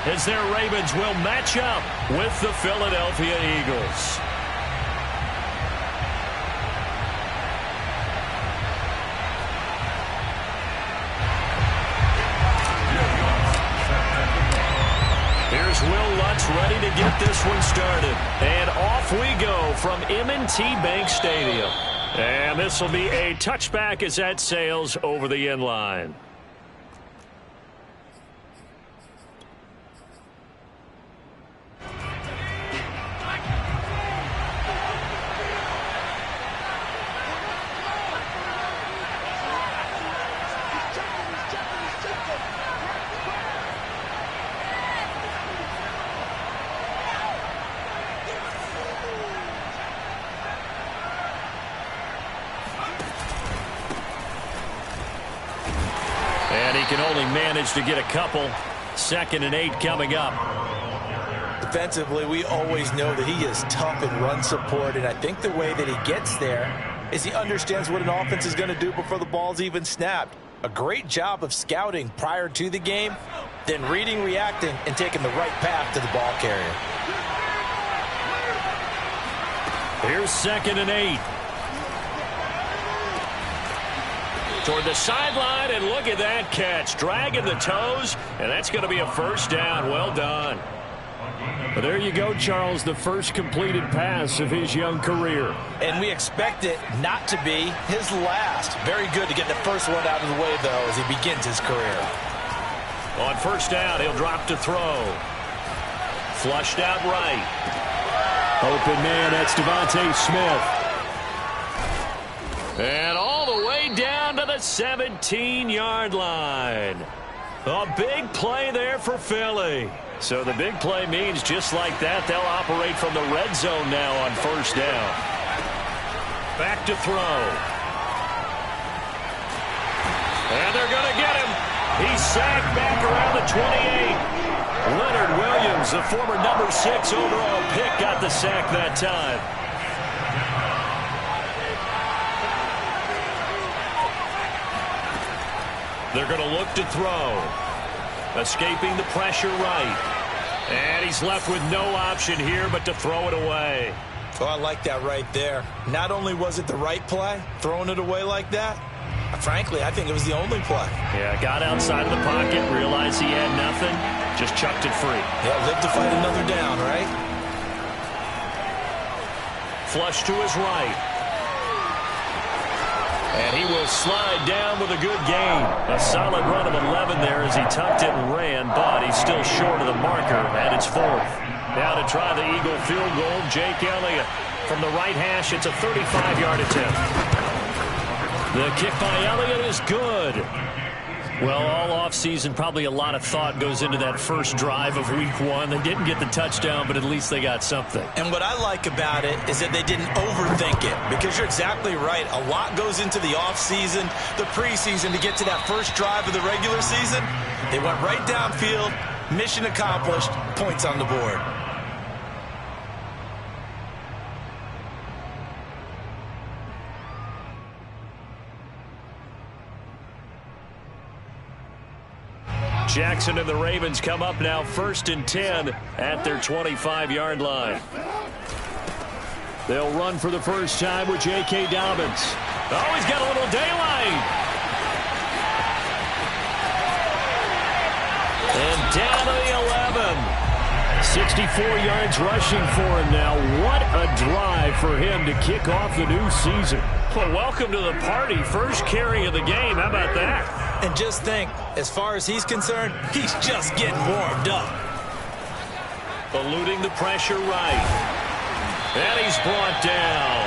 as their Ravens will match up with the Philadelphia Eagles. Here's Will Lutz ready to get this one started. And off we go from M&T Bank Stadium. And this will be a touchback as that sails over the end line. And he can only manage to get a couple. 2nd and 8 coming up. Defensively, we always know that he is tough in run support, and I think the way that he gets there is he understands what an offense is going to do before the ball's even snapped. A great job of scouting prior to the game, then reading, reacting, and taking the right path to the ball carrier. Here's 2nd and 8. Toward the sideline, and look at that catch. Dragging the toes, and that's going to be a first down. Well done. Well, there you go, Charles, the first completed pass of his young career. And we expect it not to be his last. Very good to get the first one out of the way, though, as he begins his career. On first down, he'll drop to throw. Flushed out right. Open man, that's Devontae Smith. And all the way down to the 17-yard line. A big play there for Philly. So the big play means just like that, they'll operate from the red zone now on first down. Back to throw. And they're going to get him. He's sacked back around the 28. Leonard Williams, the former number 6 overall pick, got the sack that time. They're going to look to throw. Escaping the pressure right. And he's left with no option here but to throw it away. Oh, I like that right there. Not only was it the right play, throwing it away like that, frankly, I think it was the only play. Yeah, got outside of the pocket, realized he had nothing, just chucked it free. Yeah, live to fight another down, right? Flush to his right. And he will slide down with a good gain. A solid run of 11 there as he tucked it and ran, but he's still short of the marker, and it's 4th. Now to try the Eagle field goal, Jake Elliott. From the right hash, it's a 35-yard attempt. The kick by Elliott is good. Well, all offseason, probably a lot of thought goes into that first drive of week 1. They didn't get the touchdown, but at least they got something. And what I like about it is that they didn't overthink it, because you're exactly right. A lot goes into the offseason, the preseason, to get to that first drive of the regular season. They went right downfield, mission accomplished, points on the board. Jackson and the Ravens come up now 1st and 10 at their 25-yard line. They'll run for the first time with J.K. Dobbins. Oh, he's got a little daylight. And down to the 11. 64 yards rushing for him now. What a drive for him to kick off the new season. Well, welcome to the party. First carry of the game. How about that? And just think, as far as he's concerned, he's just getting warmed up. Eluding the pressure right. And he's brought down.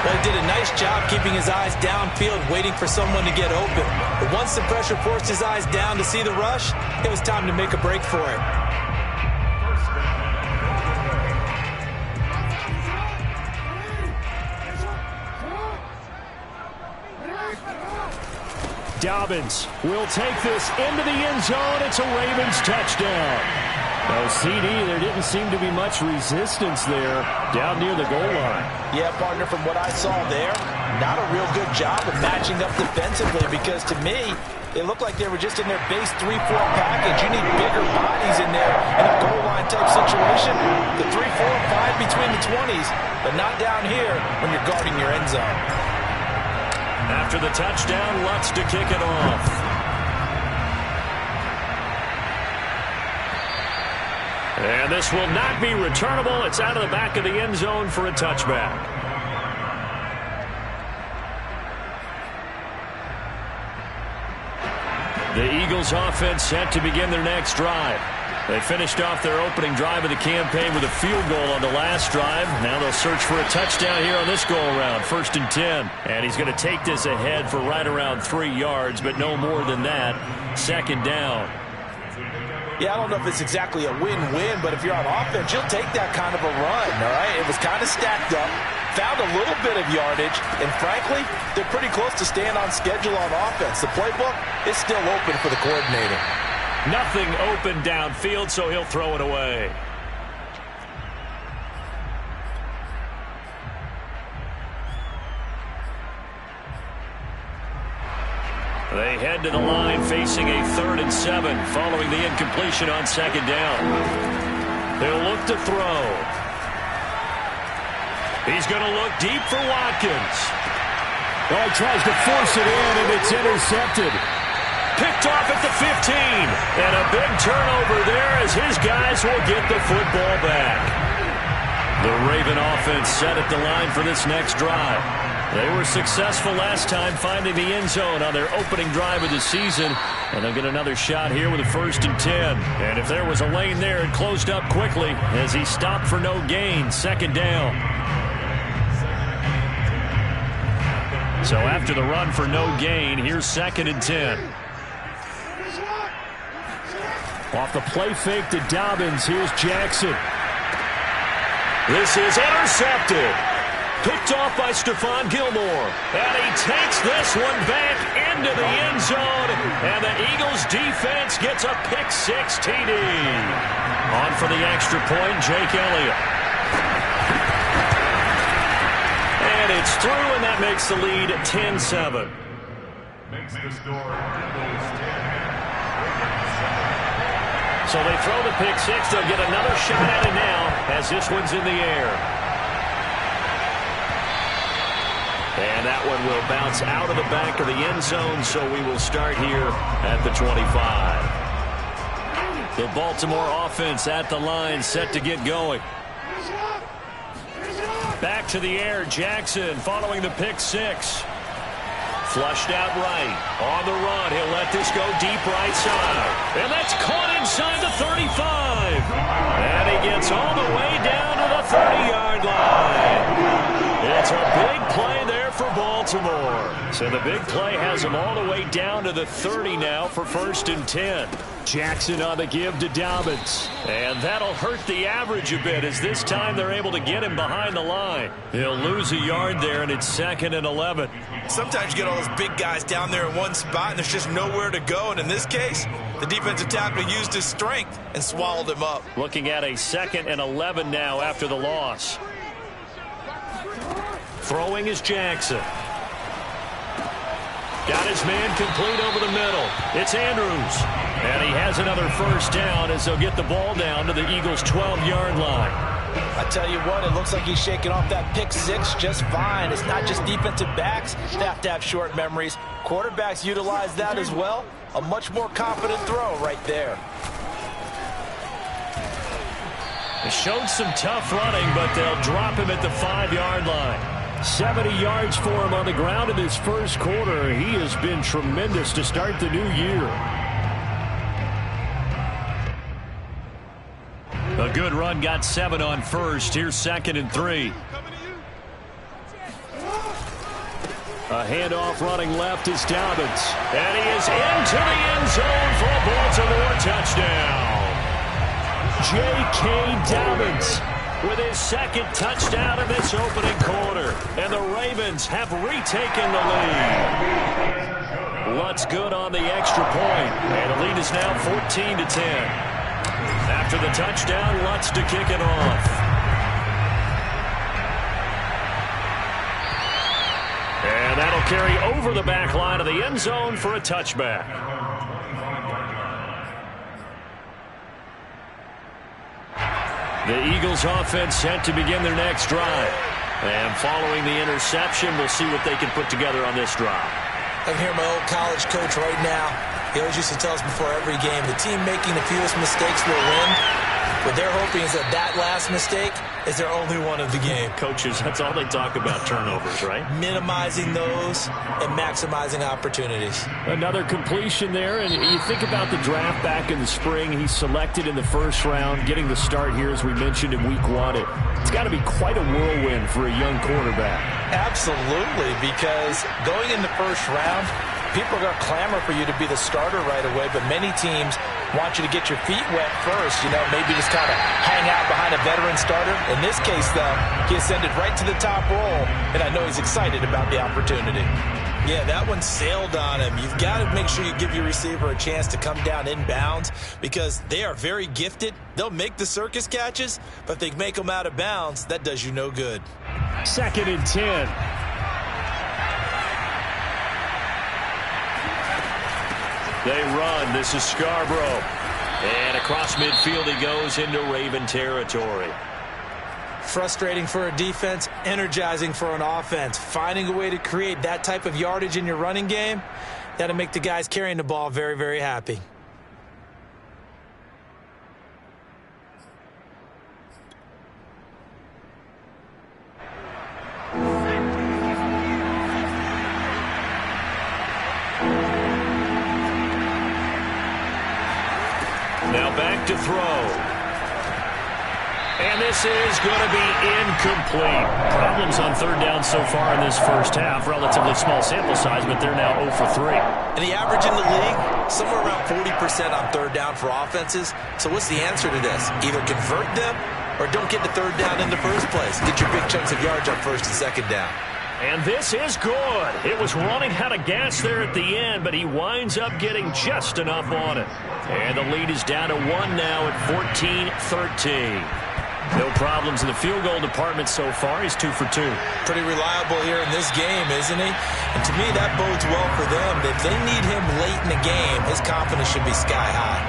Well, he did a nice job keeping his eyes downfield, waiting for someone to get open. But once the pressure forced his eyes down to see the rush, it was time to make a break for it. Dobbins will take this into the end zone. It's a Ravens touchdown. No CD, there didn't seem to be much resistance there down near the goal line. Yeah, partner, from what I saw there, not a real good job of matching up defensively, because to me, it looked like they were just in their base 3-4 package. You need bigger bodies in there but not down here when you're guarding your end zone. After the touchdown, Lutz to kick it off. And this will not be returnable. It's out of the back of the end zone for a touchback. The Eagles offense set to begin their next drive. They finished off their opening drive of the campaign with a field goal on the last drive. Now they'll search for a touchdown here on this go-around, 1st and 10. And he's going to take this ahead for right around 3 yards, but no more than that. 2nd down. Yeah, I don't know if it's exactly a win-win, but if you're on offense, you'll take that kind of a run, all right? It was kind of stacked up, found a little bit of yardage, and frankly, they're pretty close to staying on schedule on offense. The playbook is still open for the coordinator. Nothing open downfield, so he'll throw it away. They head to the line facing a 3rd and 7 following the incompletion on 2nd down. They'll look to throw. He's going to look deep for Watkins. Well, he tries to force it in, and it's intercepted. Picked off at the 15. And a big turnover there as his guys will get the football back. The Raven offense set at the line for this next drive. They were successful last time finding the end zone on their opening drive of the season. And they'll get another shot here with a 1st and 10. And if there was a lane there, it closed up quickly as he stopped for no gain. 2nd down. So after the run for no gain, here's 2nd and 10. Off the play fake to Dobbins, here's Jackson. This is intercepted. Picked off by Stephon Gilmore. And he takes this one back into the end zone. And the Eagles defense gets a pick-6 TD. On for the extra point, Jake Elliott. And it's through, and that makes the lead 10-7. Makes the score Eagles 10. So they throw the pick-6. They'll get another shot at it now as this one's in the air. And that one will bounce out of the back of the end zone, so we will start here at the 25. The Baltimore offense at the line, set to get going. Back to the air, Jackson following the pick-6. Flushed out right. On the run, he'll let this go deep right side. And that's caught inside the 35. And he gets all the way down to the 30-yard line. It's a big play there for Baltimore. So the big play has him all the way down to the 30 now for 1st and 10. Jackson on the give to Dobbins. And that'll hurt the average a bit as this time they're able to get him behind the line. He'll lose a yard there, and it's 2nd and 11. Sometimes you get all those big guys down there in one spot, and there's just nowhere to go. And in this case, the defensive tackle used his strength and swallowed him up. Looking at a 2nd and 11 now after the loss. Throwing is Jackson. Got his man complete over the middle. It's Andrews. And he has another 1st down as they'll get the ball down to the Eagles' 12-yard line. I tell you what, it looks like he's shaking off that pick-6 just fine. It's not just defensive backs that have to have short memories. Quarterbacks utilize that as well. A much more confident throw right there. They showed some tough running, but they'll drop him at the 5-yard line. 70 yards for him on the ground in his first quarter. He has been tremendous to start the new year. A good run, got 7 on 1st. Here's 2nd and 3. A handoff running left is Dobbins. And he is into the end zone for a Baltimore touchdown. J.K. Dobbins with his 2nd touchdown of this opening quarter. And the Ravens have retaken the lead. Lutz good on the extra point. And the lead is now 14-10. After the touchdown, Lutz to kick it off. And that'll carry over the back line of the end zone for a touchback. The Eagles offense set to begin their next drive. And following the interception, we'll see what they can put together on this drive. I can hear my old college coach right now. He always used to tell us before every game, the team making the fewest mistakes will win. What they're hoping is that last mistake is their only one of the game. Coaches, that's all they talk about, turnovers, right? Minimizing those and maximizing opportunities. Another completion there, and you think about the draft back in the spring. He's selected in the first round, getting the start here, as we mentioned, in week 1. It's got to be quite a whirlwind for a young quarterback. Absolutely, because going in the first round, people are going to clamor for you to be the starter right away, but many teams want you to get your feet wet first, maybe just kind of hang out behind a veteran starter. In this case, though, he ascended right to the top role, and I know he's excited about the opportunity. Yeah, that one sailed on him. You've got to make sure you give your receiver a chance to come down inbounds because they are very gifted. They'll make the circus catches, but if they make them out of bounds, that does you no good. 2nd and 10. They run. This is Scarborough. And across midfield he goes into Raven territory. Frustrating for a defense, energizing for an offense. Finding a way to create that type of yardage in your running game, that'll make the guys carrying the ball very, very happy. Now back to throw. And this is going to be incomplete. Problems on 3rd down so far in this first half. Relatively small sample size, but they're now 0 for 3. And the average in the league, somewhere around 40% on 3rd down for offenses. So what's the answer to this? Either convert them or don't get the 3rd down in the first place. Get your big chunks of yards on 1st and 2nd down. And this is good. It was running out of gas there at the end, but he winds up getting just enough on it. And the lead is down to 1 now at 14-13. No problems in the field goal department so far. He's 2 for 2. Pretty reliable here in this game, isn't he? And to me, that bodes well for them. If they need him late in the game, his confidence should be sky high.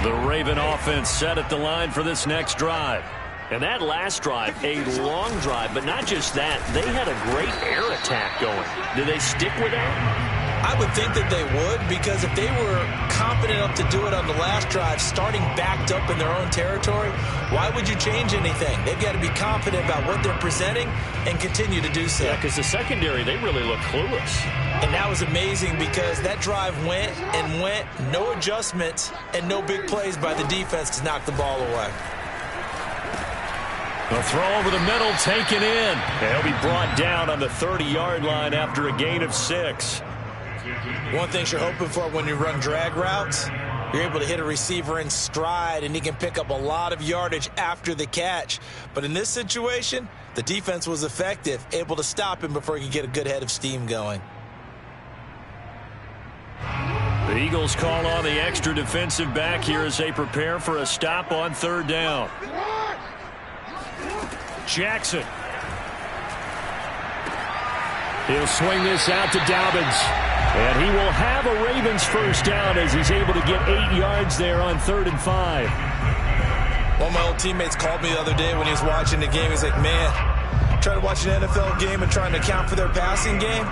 The Raven offense set at the line for this next drive. And that last drive, a long drive, but not just that. They had a great air attack going. Did they stick with that? I would think that they would, because if they were confident enough to do it on the last drive, starting backed up in their own territory, why would you change anything? They've got to be confident about what they're presenting and continue to do so. Yeah, because the secondary, they really look clueless. And that was amazing because that drive went and went, no adjustments and no big plays by the defense to knock the ball away. The throw over the middle, taken in. And he'll be brought down on the 30-yard line after a gain of 6. One thing you're hoping for when you run drag routes, you're able to hit a receiver in stride, and he can pick up a lot of yardage after the catch. But in this situation, the defense was effective, able to stop him before he could get a good head of steam going. The Eagles call on the extra defensive back here as they prepare for a stop on 3rd down. Jackson. He'll swing this out to Dobbins. And he will have a Ravens first down as he's able to get 8 yards there on 3rd and 5. One of my old teammates called me the other day when he was watching the game. He's like, man, trying to watch an NFL game and trying to account for their passing game,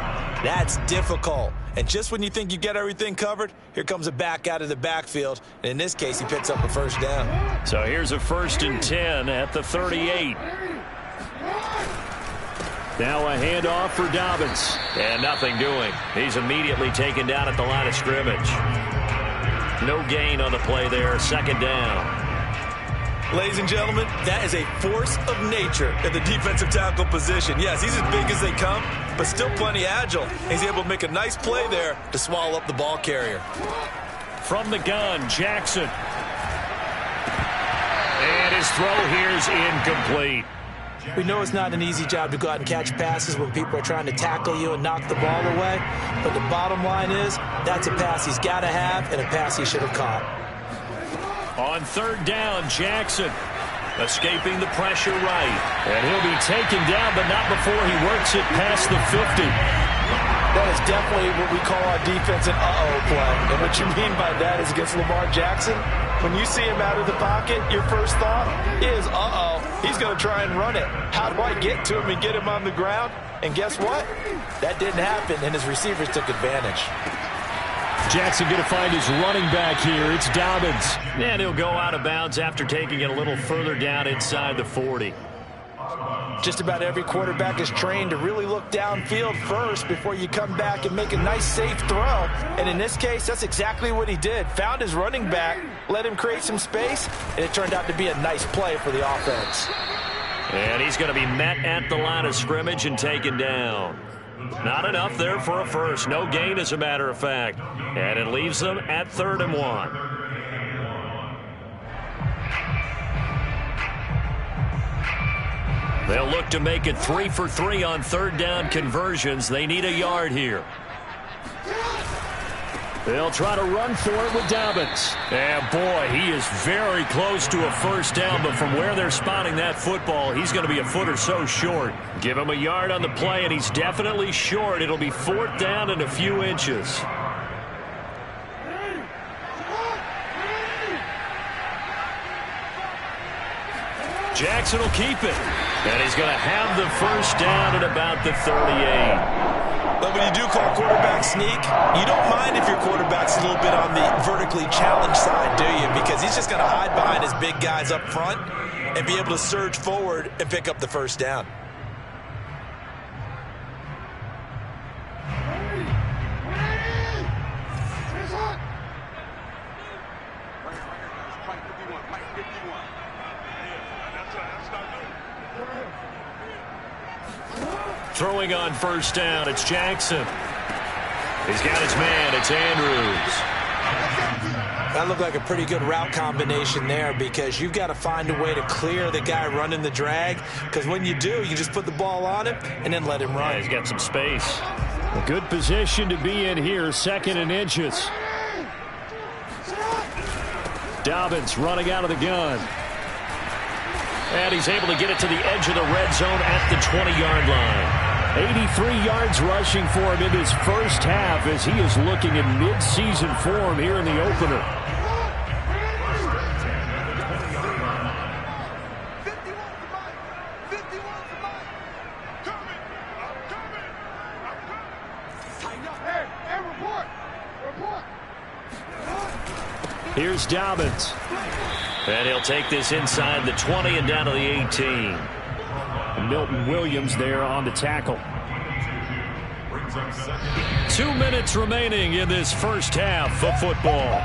that's difficult. And just when you think you get everything covered, here comes a back out of the backfield. And in this case, he picks up a first down. So here's a 1st and 10 at the 38. Now a handoff for Dobbins. And nothing doing. He's immediately taken down at the line of scrimmage. No gain on the play there. 2nd down. Ladies and gentlemen, that is a force of nature in the defensive tackle position. Yes, he's as big as they come, but still plenty agile. He's able to make a nice play there to swallow up the ball carrier. From the gun, Jackson. And his throw here is incomplete. We know it's not an easy job to go out and catch passes when people are trying to tackle you and knock the ball away. But the bottom line is, that's a pass he's got to have and a pass he should have caught. On 3rd down, Jackson escaping the pressure right. And he'll be taken down, but not before he works it past the 50. That is definitely what we call our defense an uh-oh play. And what you mean by that is against Lamar Jackson, when you see him out of the pocket, your first thought is, uh-oh, he's going to try and run it. How do I get to him and get him on the ground? And guess what? That didn't happen, and his receivers took advantage. Jackson going to find his running back here. It's Dobbins. And he'll go out of bounds after taking it a little further down inside the 40. Just about every quarterback is trained to really look downfield first before you come back and make a nice, safe throw. And in this case, that's exactly what he did. Found his running back, let him create some space, and it turned out to be a nice play for the offense. And he's going to be met at the line of scrimmage and taken down. Not enough there for a first. No gain, as a matter of fact. And it leaves them at 3rd and 1. They'll look to make it 3 for 3 on 3rd down conversions. They need a yard here. They'll try to run for it with Dobbins. And boy, he is very close to a first down, but from where they're spotting that football, he's going to be a foot or so short. Give him a yard on the play, and he's definitely short. It'll be 4th down and a few inches. Jackson will keep it. And he's going to have the first down at about the 38. But when you do call quarterback sneak, you don't mind if your quarterback's a little bit on the vertically challenged side, do you? Because he's just going to hide behind his big guys up front and be able to surge forward and pick up the first down. Throwing on first down, it's Jackson. He's got his man, it's Andrews. That looked like a pretty good route combination there, because you've got to find a way to clear the guy running the drag, because when you do, you just put the ball on him and then let him run. Yeah, he's got some space. A good position to be in here, 2nd and inches. Dobbins running out of the gun. And he's able to get it to the edge of the red zone at the 20-yard line. 83 yards rushing for him in his first half as he is looking in mid-season form here in the opener. Here's Dobbins. And he'll take this inside the 20 and down to the 18. Milton Williams there on the tackle. 2 minutes remaining in this first half of football.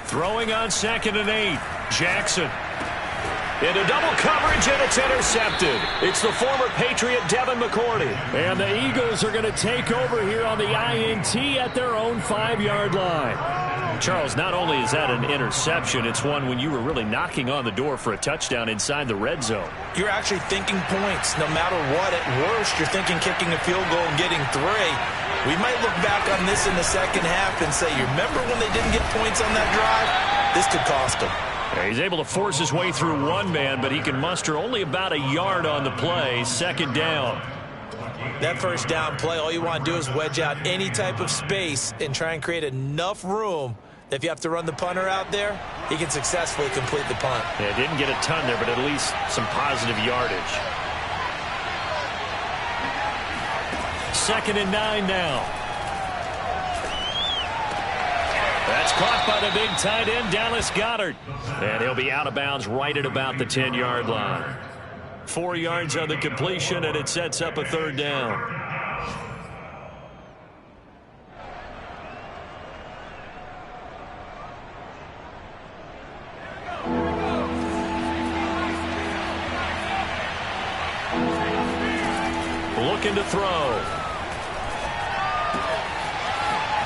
Throwing on 2nd and 8. Jackson. Into double coverage, and it's intercepted. It's the former Patriot Devin McCourty. And the Eagles are going to take over here on the INT at their own 5-yard line. Charles, not only is that an interception, it's one when you were really knocking on the door for a touchdown inside the red zone. You're actually thinking points. No matter what, at worst, you're thinking kicking a field goal and getting 3. We might look back on this in the second half and say, you remember when they didn't get points on that drive? This could cost them. Yeah, he's able to force his way through one man, but he can muster only about a yard on the play. 2nd down. That first down play, all you want to do is wedge out any type of space and try and create enough room that if you have to run the punter out there, he can successfully complete the punt. Yeah, didn't get a ton there, but at least some positive yardage. 2nd and 9 now. That's caught by the big tight end, Dallas Goedert. And he'll be out of bounds right at about the 10-yard line. 4 yards on the completion, and it sets up a 3rd down. Looking to throw.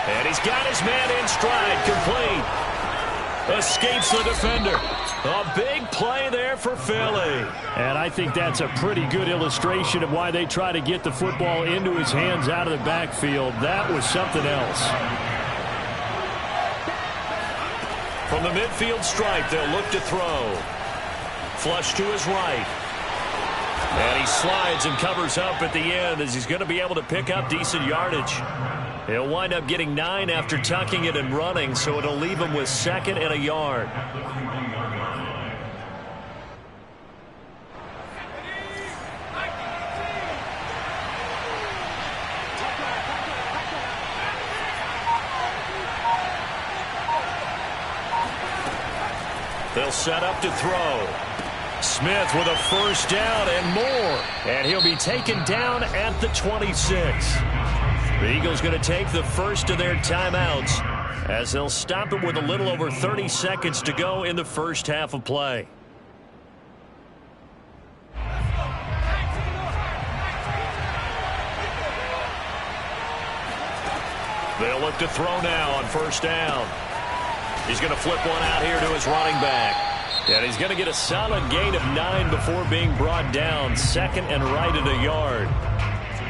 And he's got his man in stride, complete. Escapes the defender. A big play there for Philly. And I think that's a pretty good illustration of why they try to get the football into his hands out of the backfield. That was something else. From the midfield stripe, they'll look to throw. Flush to his right. And he slides and covers up at the end as he's going to be able to pick up decent yardage. He'll wind up getting 9 after tucking it and running, so it'll leave him with 2nd and a yard. They'll set up to throw. Smith with a first down and more. And he'll be taken down at the 26. The Eagles going to take the first of their timeouts as they'll stop it with a little over 30 seconds to go in the first half of play. They'll look to throw now on first down. He's going to flip one out here to his running back. And he's going to get a solid gain of 9 before being brought down. 2nd and right at a yard.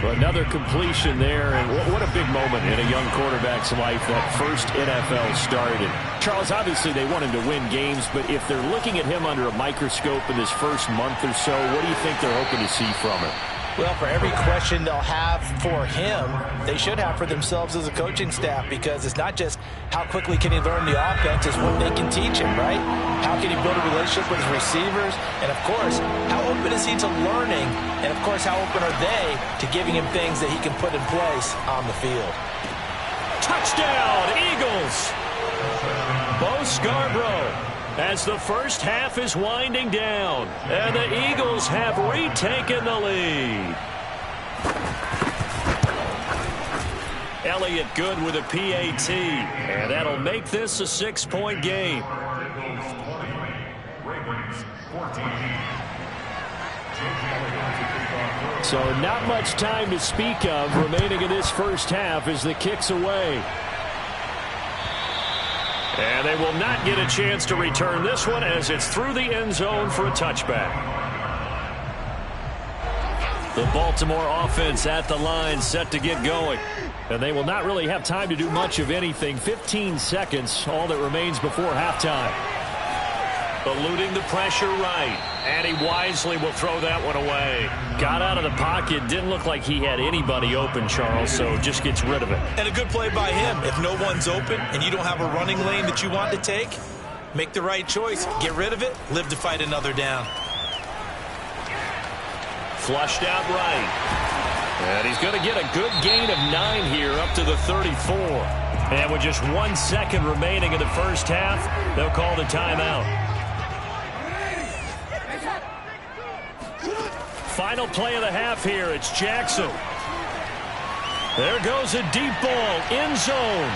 Another completion there, and what a big moment in a young quarterback's life, that first NFL started. Charles, obviously they want him to win games, but if they're looking at him under a microscope in this first month or so, what do you think they're hoping to see from him? Well, for every question they'll have for him, they should have for themselves as a coaching staff, because it's not just how quickly can he learn the offense, it's what they can teach him, right? How can he build a relationship with his receivers? And, of course, how open is he to learning? And, of course, how open are they to giving him things that he can put in place on the field? Touchdown, Eagles! Bo Scarborough. As the first half is winding down, and the Eagles have retaken the lead. Elliott good with a PAT, and that'll make this a 6-point game. So not much time to speak of remaining in this first half as the kick's away. And they will not get a chance to return this one as it's through the end zone for a touchback. The Baltimore offense at the line set to get going. And they will not really have time to do much of anything. 15 seconds, all that remains before halftime. Eluding the pressure right. And he wisely will throw that one away. Got out of the pocket. Didn't look like he had anybody open, Charles, so just gets rid of it. And a good play by him. If no one's open and you don't have a running lane that you want to take, make the right choice. Get rid of it. Live to fight another down. Flushed out right. And he's going to get a good gain of 9 here up to the 34. And with just 1 second remaining in the first half, they'll call the timeout. Final play of the half here. It's Jackson. There goes a deep ball. End zone.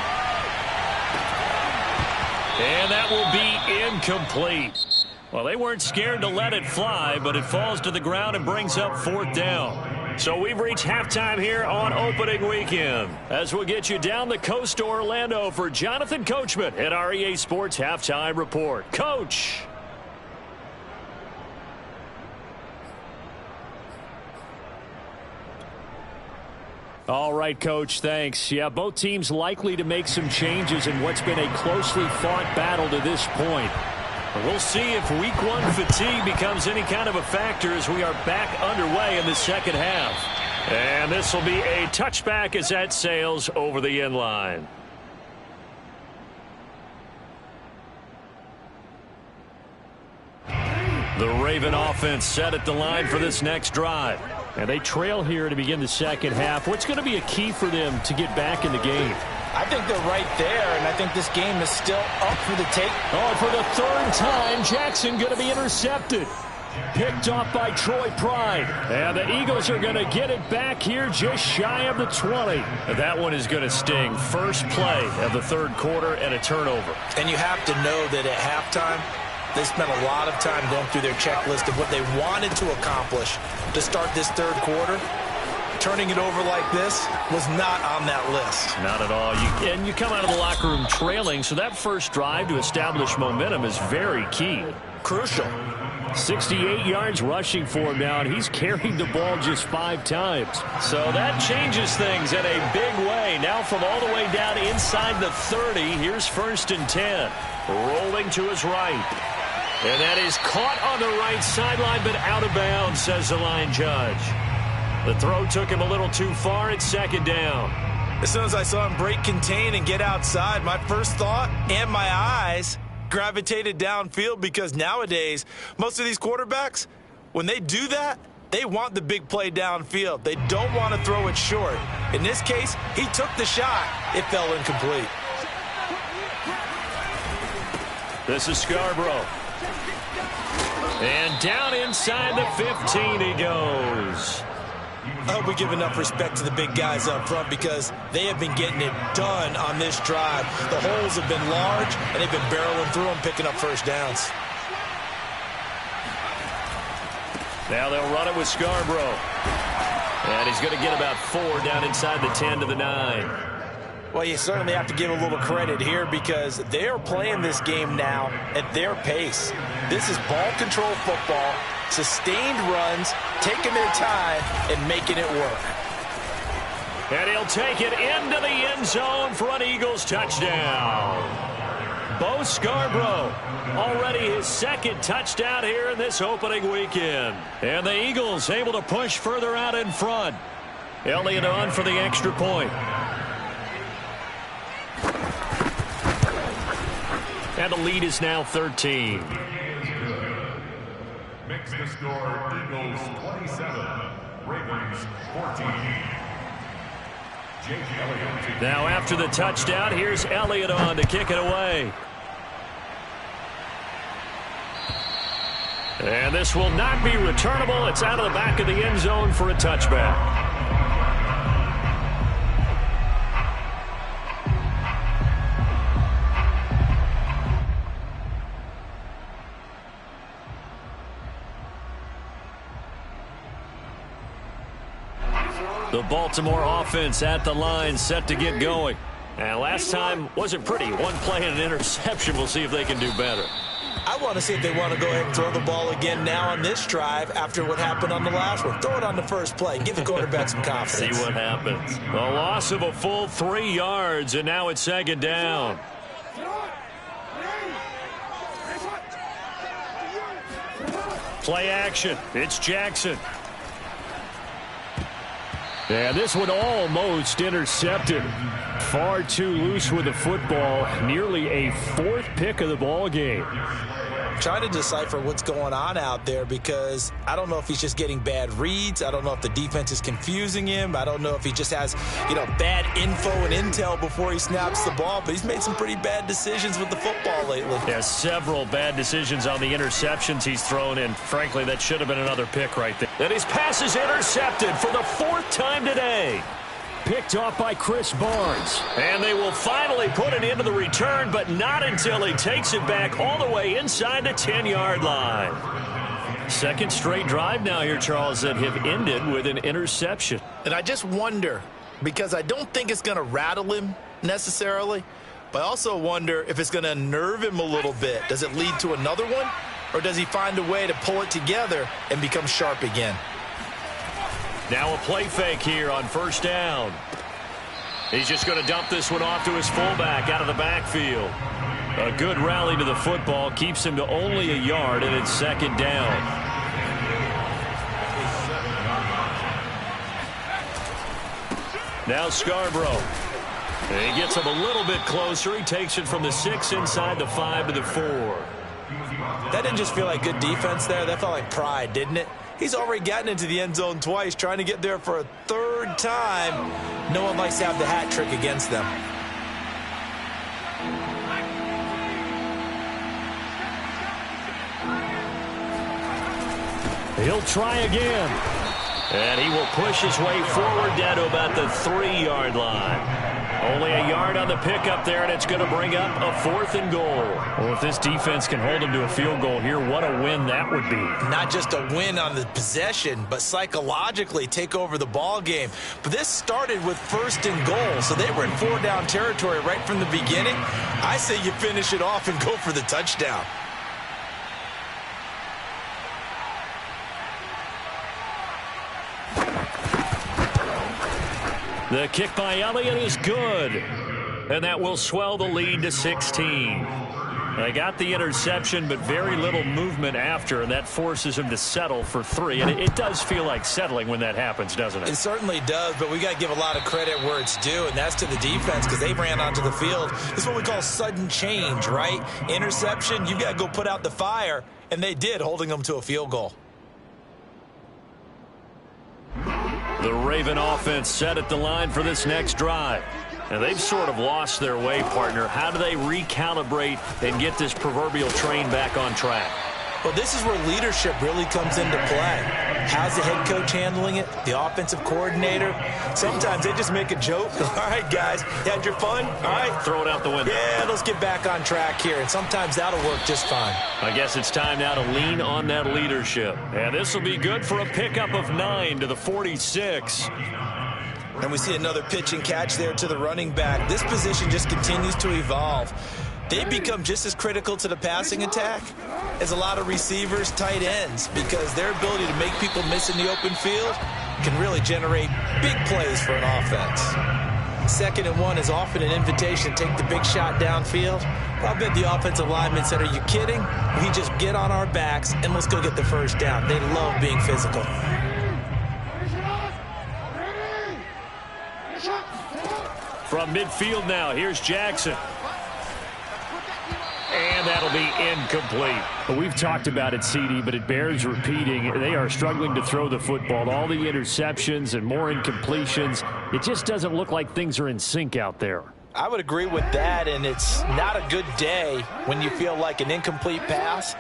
And that will be incomplete. Well, they weren't scared to let it fly, but it falls to the ground and brings up 4th down. So we've reached halftime here on opening weekend. As we'll get you down the coast to Orlando for Jonathan Coachman at our EA Sports Halftime Report. Coach. All right, Coach, thanks. Yeah, both teams likely to make some changes in what's been a closely fought battle to this point. We'll see if week 1 fatigue becomes any kind of a factor as we are back underway in the second half. And this will be a touchback as that sails over the end line. The Raven offense set at the line for this next drive. And they trail here to begin the second half. What's going to be a key for them to get back in the game? I think they're right there, and I think this game is still up for the take. Oh, for the 3rd time, Jackson going to be intercepted. Picked off by Troy Pride. And the Eagles are going to get it back here just shy of the 20. That one is going to sting. First play of the 3rd quarter and a turnover. And you have to know that at halftime, they spent a lot of time going through their checklist of what they wanted to accomplish to start this 3rd quarter. turning it over like this was not on that list. Not at all. You come out of the locker room trailing, so that first drive to establish momentum is very key. Crucial. 68 yards rushing for him now, and he's carried the ball just 5 times. So that changes things in a big way. Now from all the way down inside the 30, here's 1st and 10. Rolling to his right. And that is caught on the right sideline, but out of bounds, says the line judge. The throw took him a little too far. It's 2nd down. As soon as I saw him break contain and get outside, my first thought and my eyes gravitated downfield, because nowadays, most of these quarterbacks, when they do that, they want the big play downfield. They don't want to throw it short. In this case, he took the shot. It fell incomplete. This is Scarborough. And down inside the 15 he goes. I hope we give enough respect to the big guys up front, because they have been getting it done on this drive. The holes have been large, and they've been barreling through them, picking up first downs. Now they'll run it with Scarborough. And he's going to get about 4 down inside the 10 to the 9. Well, you certainly have to give a little credit here, because they are playing this game now at their pace. This is ball control football, sustained runs, taking their time and making it work. And he'll take it into the end zone for an Eagles touchdown. Bo Scarborough, already his 2nd touchdown here in this opening weekend. And the Eagles able to push further out in front. Elliott on for the extra point. And the lead is now 13. Makes the score Eagles 27, Ravens 14. Jake Elliott. Now after the touchdown, here's Elliott on to kick it away. And this will not be returnable. It's out of the back of the end zone for a touchback. The Baltimore offense at the line, set to get going. And last time wasn't pretty. One play and an interception. We'll see if they can do better. I want to see if they want to go ahead and throw the ball again now on this drive after what happened on the last one. Throw it on the first play. Give the quarterback some confidence. See what happens. A loss of a full 3 yards, and now it's 2nd down. Play action. It's Jackson. Yeah, this one almost intercepted. Far too loose with the football. Nearly a 4th pick of the ball game. Trying to decipher what's going on out there, because I don't know if he's just getting bad reads. I don't know if the defense is confusing him. I don't know if he just has, bad info and intel before he snaps the ball. But he's made some pretty bad decisions with the football lately. Yeah, several bad decisions on the interceptions he's thrown in. Frankly, that should have been another pick right there. And his pass is intercepted for the 4th time today. Picked off by Chris Barnes. And they will finally put it into the return, but not until he takes it back all the way inside the 10-yard line. 2nd straight drive now here, Charles, that have ended with an interception. And I just wonder, because I don't think it's going to rattle him necessarily, but I also wonder if it's going to nerve him a little bit. Does it lead to another one, or does he find a way to pull it together and become sharp again? Now a play fake here on 1st down. He's just going to dump this one off to his fullback out of the backfield. A good rally to the football keeps him to only a yard, and it's 2nd down. Now Scarborough. He gets him a little bit closer. He takes it from the 6 inside the 5 to the 4. That didn't just feel like good defense there. That felt like pride, didn't it? He's already gotten into the end zone twice, trying to get there for a 3rd time. No one likes to have the hat trick against them. He'll try again. And he will push his way forward down to about the 3-yard line. Only a yard on the pickup there, and it's going to bring up a 4th and goal. Well, if this defense can hold them to a field goal here, what a win that would be. Not just a win on the possession, but psychologically take over the ball game. But this started with 1st and goal, so they were in 4-down territory right from the beginning. I say you finish it off and go for the touchdown. The kick by Elliott is good, and that will swell the lead to 16. They got the interception, but very little movement after, and that forces him to settle for 3. And it does feel like settling when that happens, doesn't it? It certainly does, but we got to give a lot of credit where it's due, and that's to the defense because they ran onto the field. This is what we call sudden change, right? Interception, you got to go put out the fire, and they did, holding them to a field goal. The Raven offense set at the line for this next drive. And they've sort of lost their way, partner. How do they recalibrate and get this proverbial train back on track? Well, this is where leadership really comes into play. How's the head coach handling it? The offensive coordinator? Sometimes they just make a joke. All right, guys, you had your fun? All right. Throw it out the window. Yeah, let's get back on track here. And sometimes that'll work just fine. I guess it's time now to lean on that leadership. And this will be good for a pickup of 9 to the 46. And we see another pitch and catch there to the running back. This position just continues to evolve. They become just as critical to the passing attack as a lot of receivers, tight ends, because their ability to make people miss in the open field can really generate big plays for an offense. 2nd and 1 is often an invitation to take the big shot downfield. But I bet the offensive linemen said, are you kidding? We just get on our backs and let's go get the first down. They love being physical. From midfield now, here's Jackson. And that'll be incomplete. Well, we've talked about it, CD, but it bears repeating. They are struggling to throw the football. All the interceptions and more incompletions. It just doesn't look like things are in sync out there. I would agree with that, and it's not a good day when you feel like an incomplete pass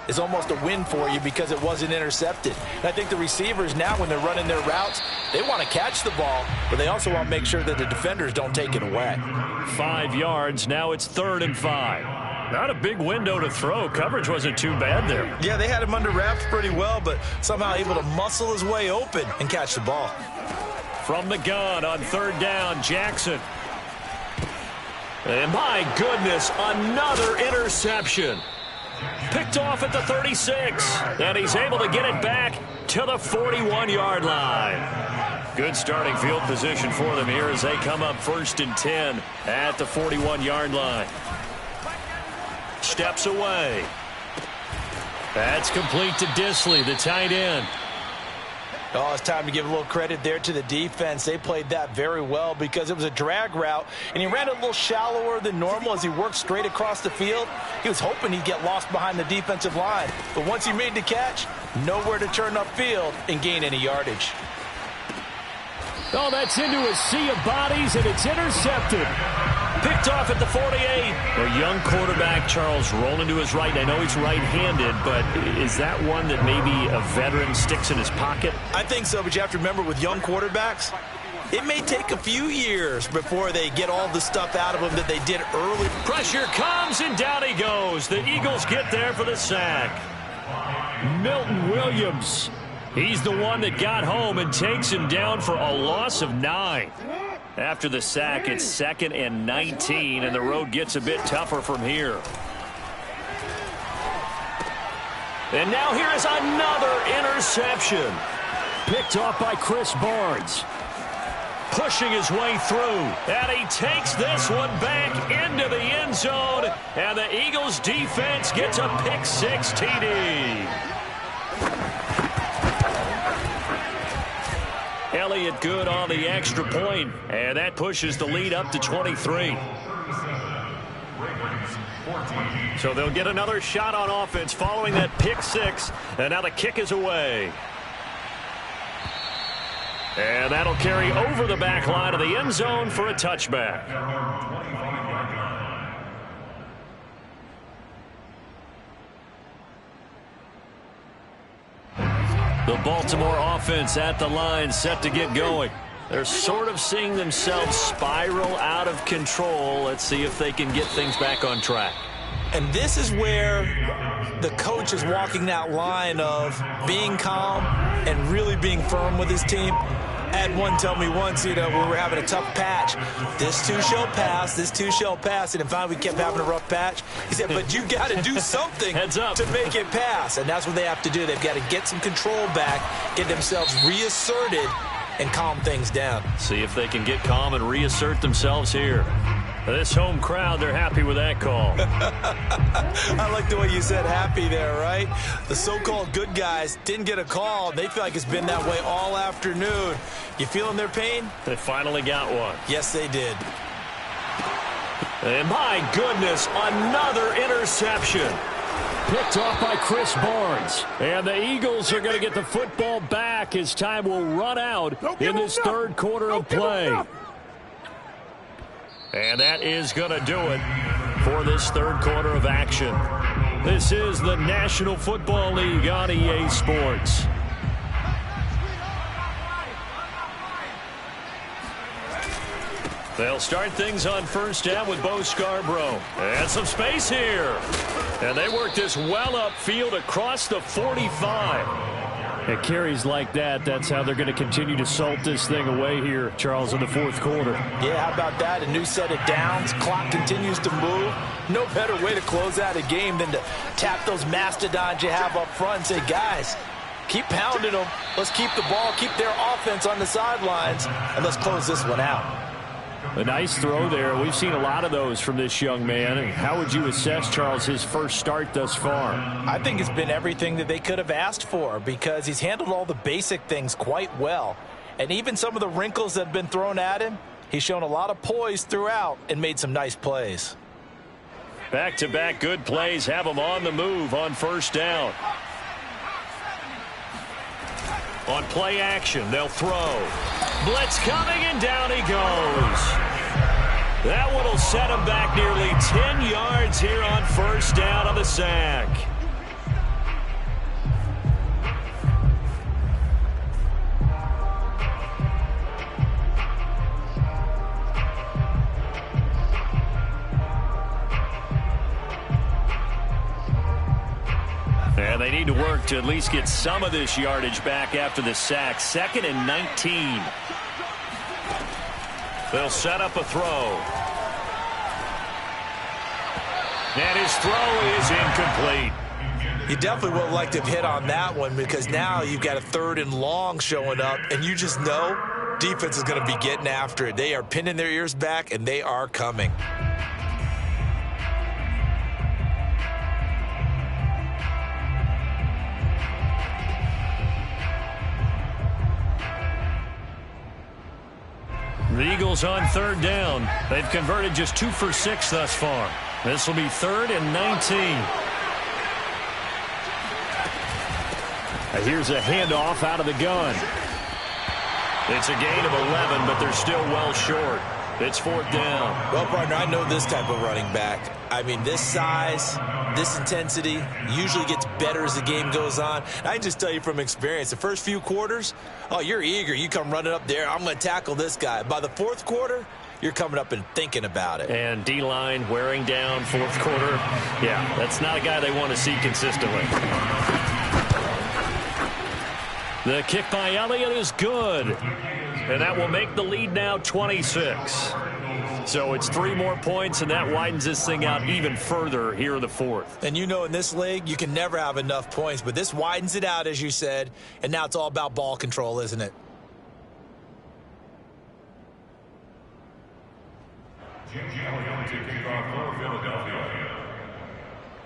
is almost a win for you because it wasn't intercepted. And I think the receivers now, when they're running their routes, they want to catch the ball, but they also want to make sure that the defenders don't take it away. 5 yards. Now it's 3rd and 5. Not a big window to throw. Coverage wasn't too bad there. Yeah, they had him under wraps pretty well, but somehow able to muscle his way open and catch the ball. From the gun on 3rd down, Jackson. And my goodness, another interception. Picked off at the 36. And he's able to get it back to the 41-yard line. Good starting field position for them here as they come up 1st and 10 at the 41-yard line. Steps away. That's complete to Disley, the tight end. Oh, it's time to give a little credit there to the defense. They played that very well because it was a drag route, and he ran it a little shallower than normal as he worked straight across the field. He was hoping he'd get lost behind the defensive line, but once he made the catch, nowhere to turn upfield and gain any yardage. Oh, that's into a sea of bodies, and it's intercepted. Picked off at the 48. A young quarterback, Charles, rolling to his right. I know he's right-handed, but is that one that maybe a veteran sticks in his pocket? I think so, but you have to remember with young quarterbacks, it may take a few years before they get all the stuff out of them that they did early. Pressure comes, and down he goes. The Eagles get there for the sack. Milton Williams. He's the one that got home and takes him down for a loss of 9. After the sack, it's 2nd and 19, and the road gets a bit tougher from here. And now here is another interception. Picked off by Chris Barnes. Pushing his way through, and he takes this one back into the end zone, and the Eagles defense gets a pick-6 TD. Elliott good on the extra point, and that pushes the lead up to 23. So they'll get another shot on offense following that pick-6, and now the kick is away. And that'll carry over the back line of the end zone for a touchback. The Baltimore offense at the line set to get going. They're sort of seeing themselves spiral out of control. Let's see if they can get things back on track. And this is where the coach is walking that line of being calm and really being firm with his team. I had one tell me once, we were having a tough patch. This too shall pass, this too shall pass. And finally we kept having a rough patch. He said, but you got to do something Heads up. to make it pass. And that's what they have to do. They've got to get some control back, get themselves reasserted, and calm things down. See if they can get calm and reassert themselves here. This home crowd, they're happy with that call. I like the way you said happy there, right? The so-called good guys didn't get a call. They feel like it's been that way all afternoon. You feeling their pain? They finally got one. Yes, they did. And my goodness, another interception. Picked off by Chris Barnes. And the Eagles are going to get the football back as time will run out in this third quarter of play. And that is going to do it for this third quarter of action. This is the National Football League on EA Sports. They'll start things on first down with Bo Scarborough. And some space here. And they work this well upfield across the 45. At carries like that, that's how they're going to continue to salt this thing away here, Charles, in the fourth quarter. Yeah, how about that? A new set of downs. Clock continues to move. No better way to close out a game than to tap those mastodons you have up front and say, guys, keep pounding them. Let's keep the ball, keep their offense on the sidelines, and let's close this one out. A nice throw there. We've seen a lot of those from this young man. How would you assess, Charles, his first start thus far? I think it's been everything that they could have asked for because he's handled all the basic things quite well. And even some of the wrinkles that have been thrown at him, he's shown a lot of poise throughout and made some nice plays. Back-to-back good plays have him on the move on first down. On play action, they'll throw. Blitz coming, and down he goes. That one will set him back nearly 10 yards here on first down on the sack. And they need to work to at least get some of this yardage back after the sack. 2nd and 19. They'll set up a throw. And his throw is incomplete. You definitely would have liked to have hit on that one because now you've got a 3rd and long showing up, and you just know defense is going to be getting after it. They are pinning their ears back, and they are coming. The Eagles on 3rd down. They've converted just 2 for 6 thus far. This will be 3rd and 19. Here's a handoff out of the gun. It's a gain of 11, but they're still well short. It's 4th down. Well, partner, I know this type of running back. I mean, this size, this intensity usually gets better as the game goes on. And I can just tell you from experience, the first few quarters, oh, you're eager. You come running up there. I'm going to tackle this guy. By the 4th quarter, you're coming up and thinking about it. And D-line wearing down 4th quarter. Yeah, that's not a guy they want to see consistently. The kick by Elliott is good. And that will make the lead now 26. So it's 3 more points, and that widens this thing out even further here in the 4th. And you know in this league, you can never have enough points, but this widens it out, as you said, and now it's all about ball control, isn't it?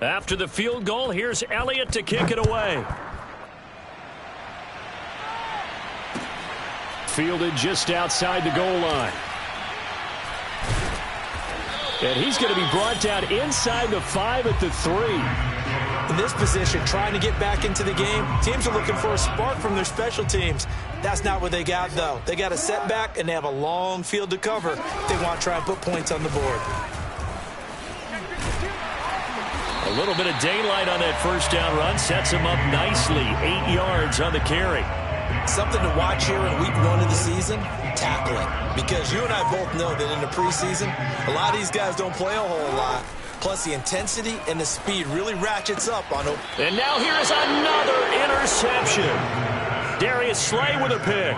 After the field goal, here's Elliott to kick it away. Fielded just outside the goal line. And he's going to be brought down inside the 5 at the 3. In this position, trying to get back into the game, teams are looking for a spark from their special teams. That's not what they got, though. They got a setback, and they have a long field to cover. They want to try and put points on the board. A little bit of daylight on that first down run sets him up nicely. 8 yards on the carry. Something to watch here in week 1 of the season, tackling. Because you and I both know that in the preseason, a lot of these guys don't play a whole lot. Plus, the intensity and the speed really ratchets up on them. And now here is another interception. Darius Slay with a pick.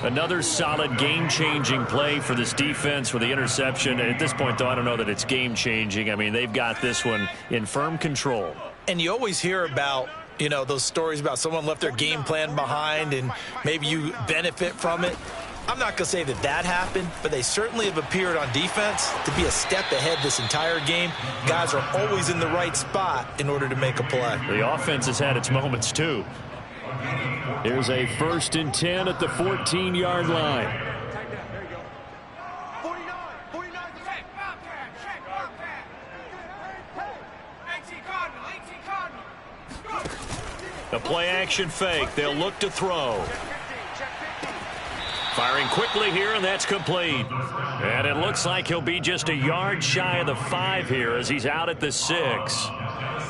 Another solid game-changing play for this defense with the interception. At this point, though, I don't know that it's game-changing. I mean, they've got this one in firm control. And you always hear about, you know, those stories about someone left their game plan behind and maybe you benefit from it. I'm not going to say that that happened, but they certainly have appeared on defense to be a step ahead this entire game. Guys are always in the right spot in order to make a play. The offense has had its moments, too. Here's a 1st and 10 at the 14-yard line. The play-action fake. They'll look to throw. Firing quickly here, and that's complete. And it looks like he'll be just a yard shy of the 5 here as he's out at the 6.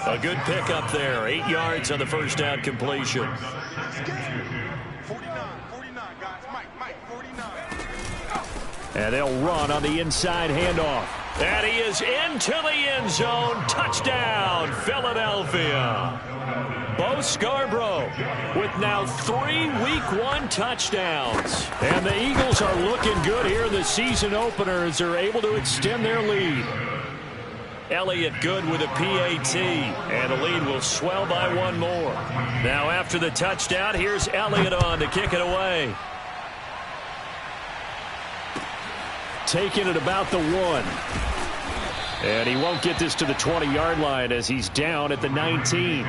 A good pickup there. 8 yards on the first down completion. 49, guys. Mike, 49. And they'll run on the inside handoff. And he is into the end zone. Touchdown, Philadelphia. Bo Scarborough with now 3 Week 1 touchdowns. And the Eagles are looking good here in the season opener as they're able to extend their lead. Elliott good with a PAT, and the lead will swell by 1 more. Now after the touchdown, here's Elliott on to kick it away. Taking it about the 1. And he won't get this to the 20-yard line as he's down at the 19.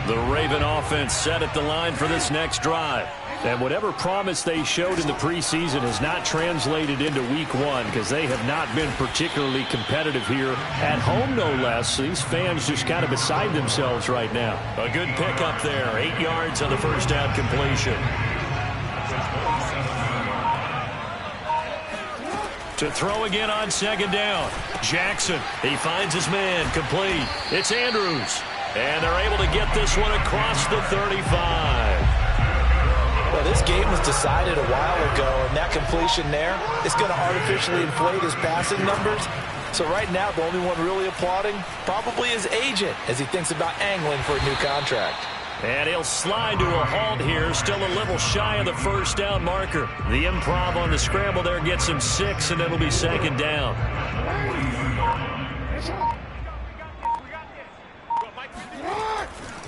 The Raven offense set at the line for this next drive. And whatever promise they showed in the preseason has not translated into week 1 because they have not been particularly competitive here at home, no less. These fans just kind of beside themselves right now. A good pickup there. 8 yards on the first down completion. To throw again on 2nd down. Jackson, he finds his man, complete. It's Andrews. And they're able to get this one across the 35. Well, this game was decided a while ago, and that completion there is going to artificially inflate his passing numbers. So right now, the only one really applauding probably his agent as he thinks about angling for a new contract. And he'll slide to a halt here, still a little shy of the first down marker. The improv on the scramble there gets him 6, and it'll be 2nd down.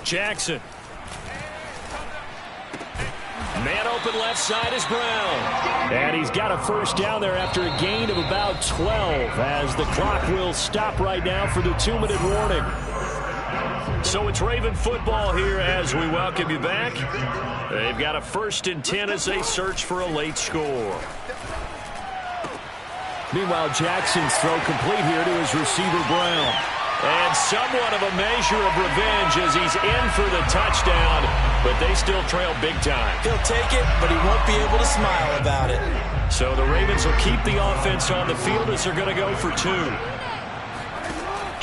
Jackson. Man open left side is Brown. And he's got a first down there after a gain of about 12 as the clock will stop right now for the 2-minute warning. So it's Raven football here as we welcome you back. They've got a 1st and 10 as they search for a late score. Meanwhile, Jackson's throw complete here to his receiver, Brown. And somewhat of a measure of revenge as he's in for the touchdown, but they still trail big time. He'll take it, but he won't be able to smile about it. So the Ravens will keep the offense on the field as they're going to go for 2.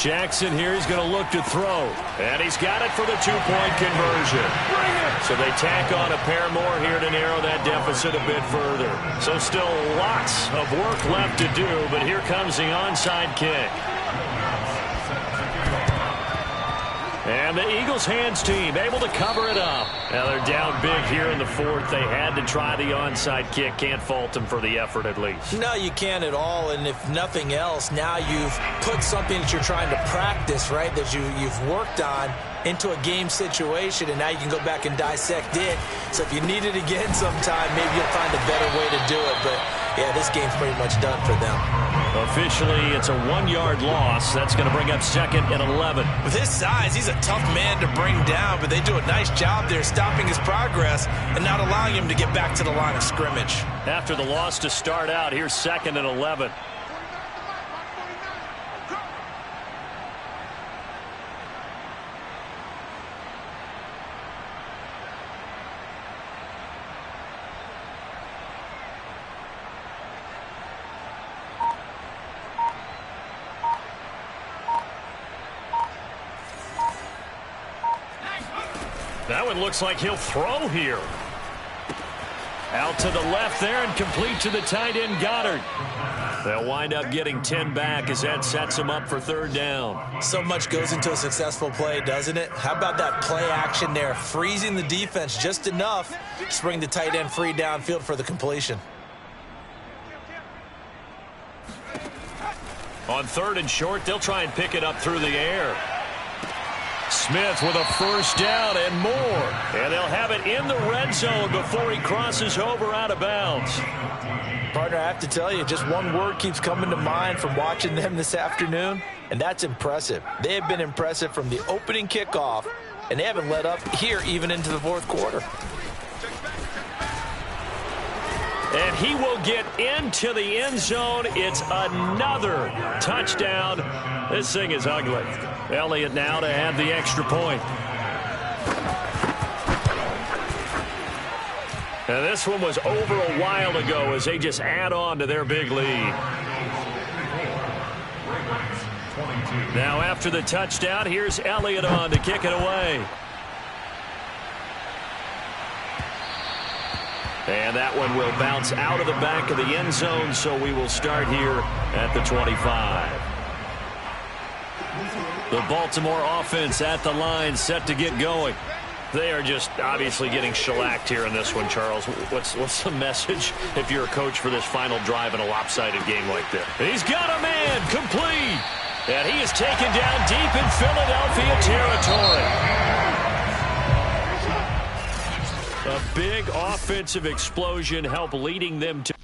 Jackson here is going to look to throw. And he's got it for the 2-point conversion. So they tack on a pair more here to narrow that deficit a bit further. So still lots of work left to do, but here comes the onside kick. And the Eagles hands team able to cover it up. Now they're down big here in the 4th. They had to try the onside kick. Can't fault them for the effort at least. No, you can't at all. And if nothing else, now you've put something that you're trying to practice, right, that you've worked on into a game situation, and now you can go back and dissect it. So if you need it again sometime, maybe you'll find a better way to do it. But, yeah, this game's pretty much done for them. Officially, it's a 1-yard loss. That's going to bring up 2nd and 11. With his size, he's a tough man to bring down, but they do a nice job there stopping his progress and not allowing him to get back to the line of scrimmage. After the loss to start out, here's 2nd and 11. That one looks like he'll throw here. Out to the left there and complete to the tight end, Goddard. They'll wind up getting 10 back as that sets them up for third down. So much goes into a successful play, doesn't it? How about that play action there, freezing the defense just enough to bring the tight end free downfield for the completion. On third and short, they'll try and pick it up through the air. Smith with a first down and more. And they'll have it in the red zone before he crosses over out of bounds. Partner, I have to tell you, just one word keeps coming to mind from watching them this afternoon, and that's impressive. They have been impressive from the opening kickoff, and they haven't let up here even into the fourth quarter. And he will get into the end zone. It's another touchdown. This thing is ugly. Elliott now to have the extra point. And this one was over a while ago as they just add on to their big lead. Now after the touchdown, here's Elliott on to kick it away. And that one will bounce out of the back of the end zone, so we will start here at the 25. The Baltimore offense at the line, set to get going. They are just obviously getting shellacked here in this one, Charles. What's the message if you're a coach for this final drive in a lopsided game like this? He's got a man, complete. And he is taken down deep in Philadelphia territory. A big offensive explosion helped leading them to